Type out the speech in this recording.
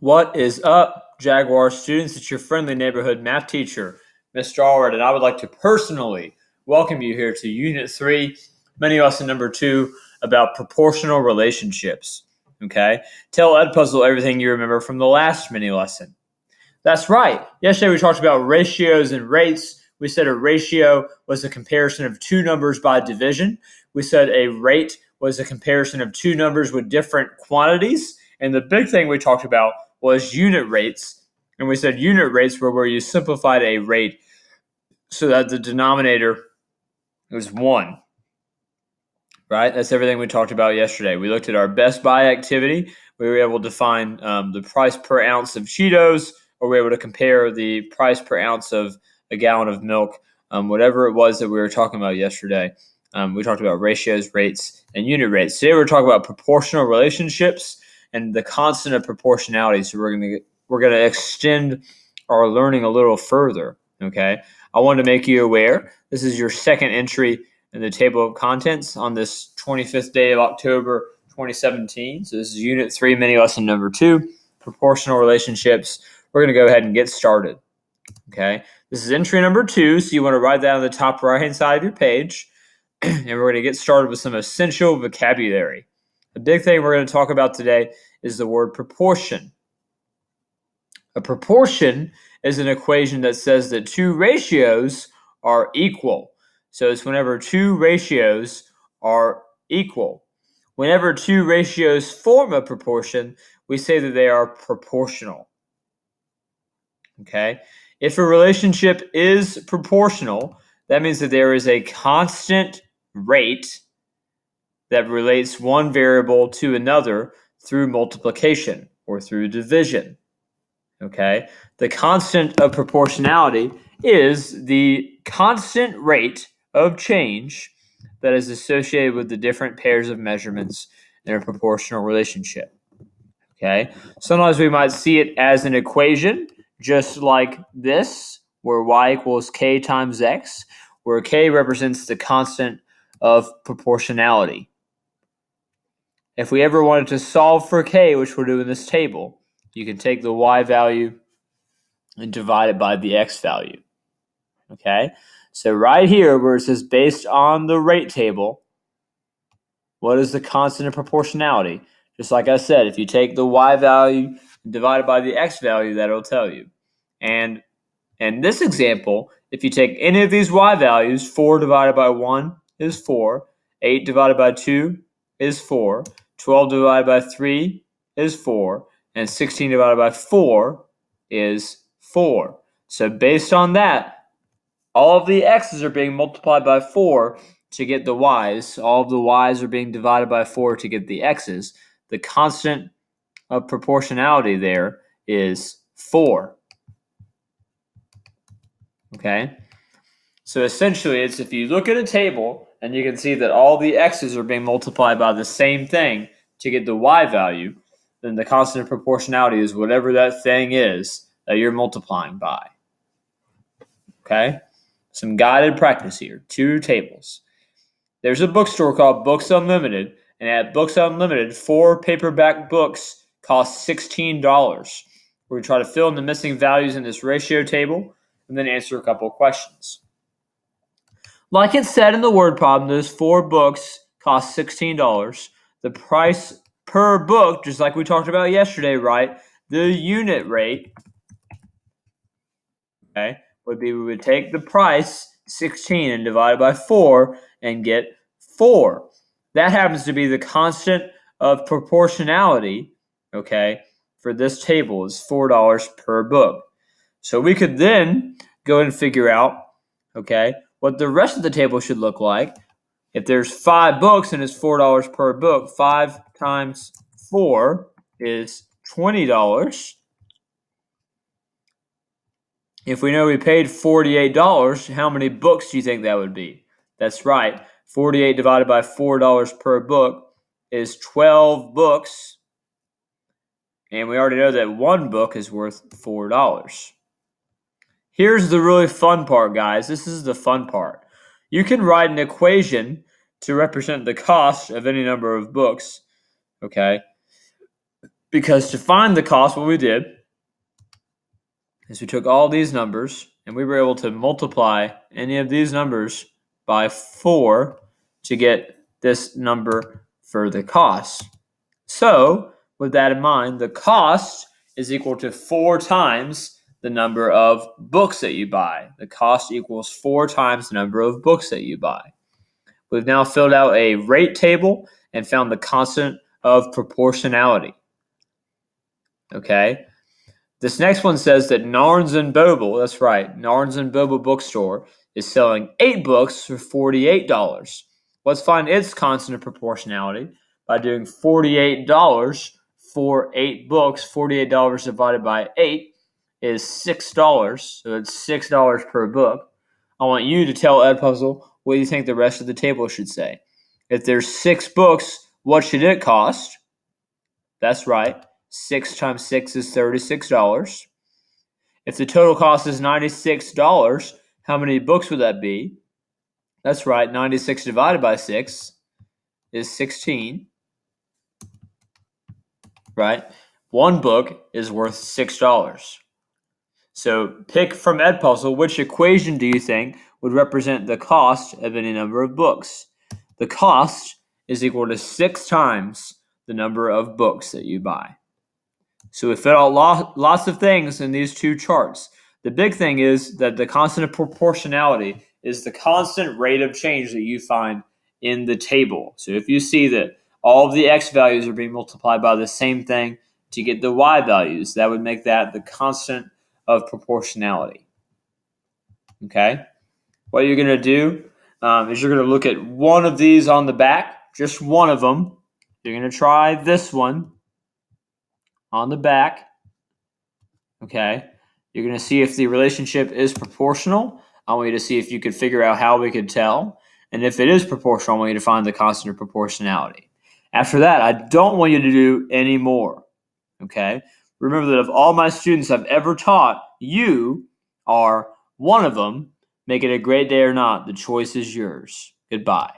What is up, Jaguar students? It's your friendly neighborhood math teacher, Mr. Allred, and I would like to personally welcome you here to Unit 3, mini lesson number 2, about proportional relationships. Okay? Tell Edpuzzle everything you remember from the last mini lesson. That's right. Yesterday we talked about ratios and rates. We said a ratio was a comparison of two numbers by division. We said a rate was a comparison of two numbers with different quantities. And the big thing we talked about was unit rates. And we said unit rates were where you simplified a rate so that the denominator was 1. Right? That's everything we talked about yesterday. We looked at our Best Buy activity. We were able to find the price per ounce of Cheetos, or we were able to compare the price per ounce of a gallon of milk, whatever it was that we were talking about yesterday. We talked about ratios, rates, and unit rates. Today we're talking about proportional relationships and the constant of proportionality. So we're gonna extend our learning a little further. Okay, I wanted to make you aware. This is your second entry in the table of contents on this 25th day of October 2017. So this is Unit 3, mini lesson number 2, proportional relationships. We're going to go ahead and get started. Okay, this is entry number 2, so you want to write that on the top right-hand side of your page. And we're going to get started with some essential vocabulary. The big thing we're going to talk about today is the word proportion. A proportion is an equation that says that two ratios are equal. So it's whenever two ratios are equal. Whenever two ratios form a proportion, we say that they are proportional. Okay? If a relationship is proportional, that means that there is a constant rate that relates one variable to another through multiplication or through division. Okay? The constant of proportionality is the constant rate of change that is associated with the different pairs of measurements in a proportional relationship. Okay? Sometimes we might see it as an equation, just like this, where y equals k times x, where k represents the constant of proportionality. If we ever wanted to solve for k, which we'll do in this table, you can take the y value and divide it by the x value. Okay? So right here, where it says based on the rate table, what is the constant of proportionality? Just like I said, if you take the y value and divide it by the x value, that'll tell you. And in this example, if you take any of these y values, 4 divided by 1 is 4, 8 divided by 2 is 4, 12 divided by 3 is 4, and 16 divided by 4 is 4. So based on that, all of the x's are being multiplied by 4 to get the y's. All of the y's are being divided by 4 to get the x's. The constant of proportionality there is 4. Okay? So essentially, it's if you look at a table and you can see that all the x's are being multiplied by the same thing to get the y value, then the constant of proportionality is whatever that thing is that you're multiplying by. Okay? Some guided practice here. 2 tables. There's a bookstore called Books Unlimited, and at Books Unlimited, 4 paperback books cost $16. We're going to try to fill in the missing values in this ratio table and then answer a couple of questions. Like it said in the word problem, those 4 books cost $16. The price per book, just like we talked about yesterday, right? The unit rate, okay, would be we would take the price, 16, and divide it by 4 and get 4. That happens to be the constant of proportionality, okay, for this table is $4 per book. So we could then go and figure out, okay, what the rest of the table should look like. If there's 5 books and it's $4 per book, 5 times 4 is $20. If we know we paid $48, how many books do you think that would be? That's right. 48 divided by $4 per book is 12 books. And we already know that 1 book is worth $4. Here's the really fun part, guys. This is the fun part. You can write an equation to represent the cost of any number of books, okay? Because to find the cost, what we did is we took all these numbers and we were able to multiply any of these numbers by 4 to get this number for the cost. So, with that in mind, the cost is equal to 4 times the number of books that you buy. The cost equals 4 times the number of books that you buy. We've now filled out a rate table and found the constant of proportionality. Okay? This next one says that Narns and Boble, that's right, Narns and Boble bookstore is selling 8 books for $48. Let's find its constant of proportionality by doing $48 for 8 books. $48 divided by 8 is $6, so it's $6 per book. I want you to tell Edpuzzle what you think the rest of the table should say. If there's 6 books, what should it cost? That's right. 6 times 6 is $36. If the total cost is $96, how many books would that be? That's right. 96 divided by 6 is 16. Right? One book is worth $6. So pick from Edpuzzle, which equation do you think would represent the cost of any number of books? The cost is equal to 6 times the number of books that you buy. So we fit out lots of things in these two charts. The big thing is that the constant of proportionality is the constant rate of change that you find in the table. So if you see that all of the x values are being multiplied by the same thing to get the y values, that would make that the constant of proportionality. Okay? What you're going to do is you're going to look at one of these on the back, just one of them. You're going to try this one on the back. Okay? You're going to see if the relationship is proportional. I want you to see if you could figure out how we could tell. And if it is proportional, I want you to find the constant of proportionality. After that, I don't want you to do any more. Okay? Remember that of all my students I've ever taught, you are one of them. Make it a great day or not. The choice is yours. Goodbye.